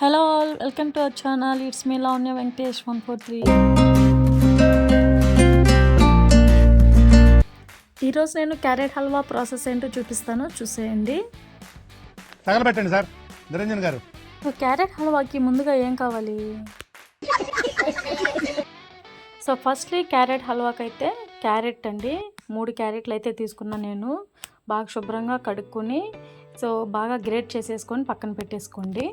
Hello all, welcome to our channel. It's me Lavanya Venkatesh 143. ఈరోజు నేను carrot halwa process ఏంటో చూపిస్తాను, చూసేయండి. తగలబెట్టండి సార్ నిరంజన్ గారు. క్యారెట్ హల్వాకి ముందుగా ఏం కావాలి? సో ఫస్ట్లీ క్యారెట్ హల్వాకి అయితే క్యారెట్ అండి, 3 క్యారెట్లు అయితే తీసుకున్నాను నేను. బాగా శుభ్రంగా కడుక్కొని సో బాగా గ్రేట్ చేసేసుకొని పక్కన పెట్టేసుకోండి.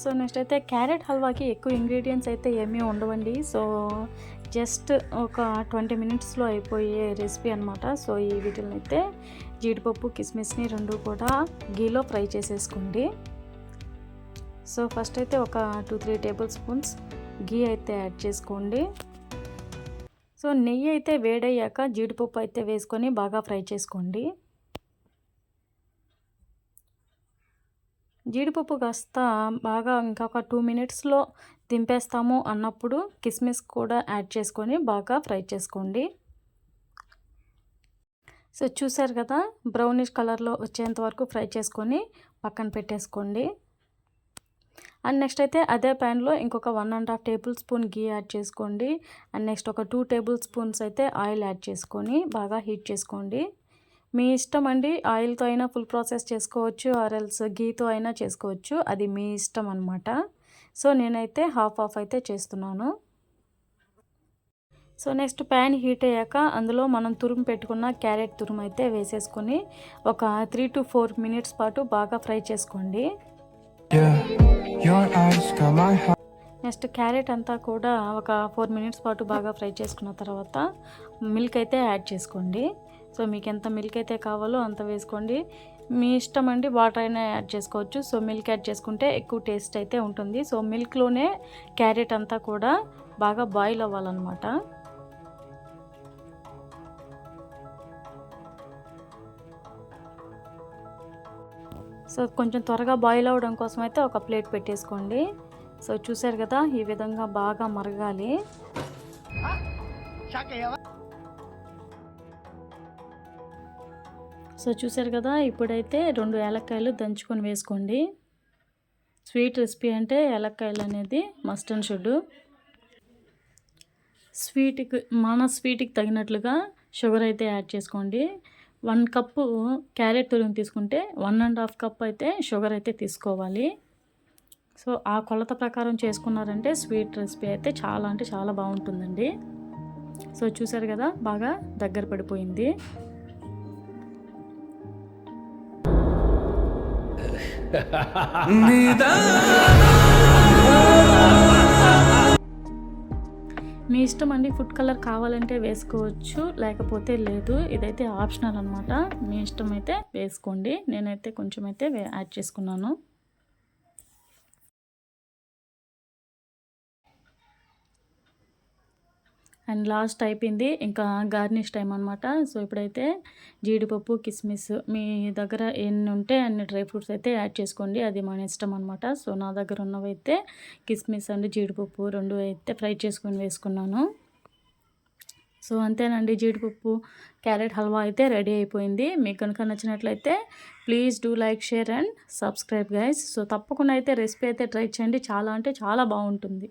సో నెక్స్ట్ అయితే క్యారెట్ హల్వాకి ఎక్కువ ఇంగ్రీడియంట్స్ అయితే ఏమీ ఉండవండి. సో జస్ట్ ఒక 20 మినిట్స్లో అయిపోయే రెసిపీ అనమాట. సో ఈ వీటిని అయితే జీడిపప్పు కిస్మిస్ని 2 కూడా గీలో ఫ్రై చేసేసుకోండి. సో ఫస్ట్ అయితే ఒక 2-3 టేబుల్ స్పూన్స్ గీ అయితే యాడ్ చేసుకోండి. సో నెయ్యి అయితే వేడయ్యాక జీడిపప్పు అయితే వేసుకొని బాగా ఫ్రై చేసుకోండి. జీడిపప్పు కాస్త బాగా ఇంకొక 2 మినిట్స్లో దింపేస్తాము అన్నప్పుడు కిస్మిస్ కూడా యాడ్ చేసుకొని బాగా ఫ్రై చేసుకోండి. సో చూసారు కదా, బ్రౌనిష్ కలర్లో వచ్చేంత వరకు ఫ్రై చేసుకొని పక్కన పెట్టేసుకోండి. అండ్ నెక్స్ట్ అయితే అదే ప్యాన్లో ఇంకొక 1.5 టేబుల్ స్పూన్ గీ యాడ్ చేసుకోండి. అండ్ నెక్స్ట్ ఒక 2 టేబుల్ స్పూన్స్ అయితే ఆయిల్ యాడ్ చేసుకొని బాగా హీట్ చేసుకోండి. మీ ఇష్టం అండి, ఆయిల్తో అయినా ఫుల్ ప్రాసెస్ చేసుకోవచ్చు, ఆర్ఎల్స్ గీతో అయినా చేసుకోవచ్చు, అది మీ ఇష్టం అనమాట. సో నేనైతే హాఫ్ అయితే చేస్తున్నాను. సో నెక్స్ట్ ప్యాన్ హీట్ అయ్యాక అందులో మనం తురుము పెట్టుకున్న క్యారెట్ తురుము అయితే వేసేసుకొని ఒక 3 to 4 మినిట్స్ పాటు బాగా ఫ్రై చేసుకోండి. నెక్స్ట్ క్యారెట్ అంతా కూడా ఒక 4 మినిట్స్ పాటు బాగా ఫ్రై చేసుకున్న తర్వాత మిల్క్ అయితే యాడ్ చేసుకోండి. సో మీకు ఎంత మిల్క్ అయితే కావాలో అంత వేసుకోండి, మీ ఇష్టం అండి. వాటర్ అయినా యాడ్ చేసుకోవచ్చు. సో మిల్క్ యాడ్ చేసుకుంటే ఎక్కువ టేస్ట్ అయితే ఉంటుంది. సో మిల్క్లోనే క్యారెట్ అంతా కూడా బాగా బాయిల్ అవ్వాలన్నమాట. సో కొంచెం త్వరగా బాయిల్ అవ్వడం కోసం అయితే ఒక ప్లేట్ పెట్టేసుకోండి. సో చూసారు కదా, ఈ విధంగా బాగా మరగాలి. సో చూసారు కదా, ఇప్పుడైతే 2 యాలక్కాయలు దంచుకొని వేసుకోండి. స్వీట్ రెసిపీ అంటే యాలక్కాయలు అనేది మస్ట్ అండ్ షుడ్. మన స్వీట్కి తగినట్లుగా షుగర్ అయితే యాడ్ చేసుకోండి. 1 కప్పు క్యారెట్ తురుము తీసుకుంటే 1.5 కప్ అయితే షుగర్ అయితే తీసుకోవాలి. సో ఆ కొలత ప్రకారం చేసుకున్నారంటే స్వీట్ రెసిపీ అయితే చాలా అంటే చాలా బాగుంటుందండి. సో చూసారు కదా, బాగా దగ్గర పడిపోయింది. మీ ఇష్టం అండి, ఫుడ్ కలర్ కావాలంటే వేసుకోవచ్చు, లేకపోతే లేదు. ఇదైతే ఆప్షనల్ అనమాట, మీ ఇష్టం అయితే వేసుకోండి. నేనైతే కొంచెం అయితే యాడ్ చేసుకున్నాను. అండ్ లాస్ట్ అయిపోయింది, ఇంకా గార్నిష్ టైం అనమాట. సో ఇప్పుడైతే జీడిపప్పు కిస్మిస్ మీ దగ్గర ఎన్ని ఉంటే అన్ని డ్రై ఫ్రూట్స్ అయితే యాడ్ చేసుకోండి, అది మన ఇష్టం అనమాట. సో నా దగ్గర ఉన్నవైతే కిస్మిస్ అండ్ జీడిపప్పు 2 అయితే ఫ్రై చేసుకొని వేసుకున్నాను. సో అంతేనండి, జీడిపప్పు క్యారెట్ హల్వా అయితే రెడీ అయిపోయింది. మీకు కనుక నచ్చినట్లయితే please do like, share and subscribe guys. So తప్పకుండా అయితే రెసిపీ అయితే ట్రై చేయండి, చాలా అంటే చాలా బాగుంటుంది.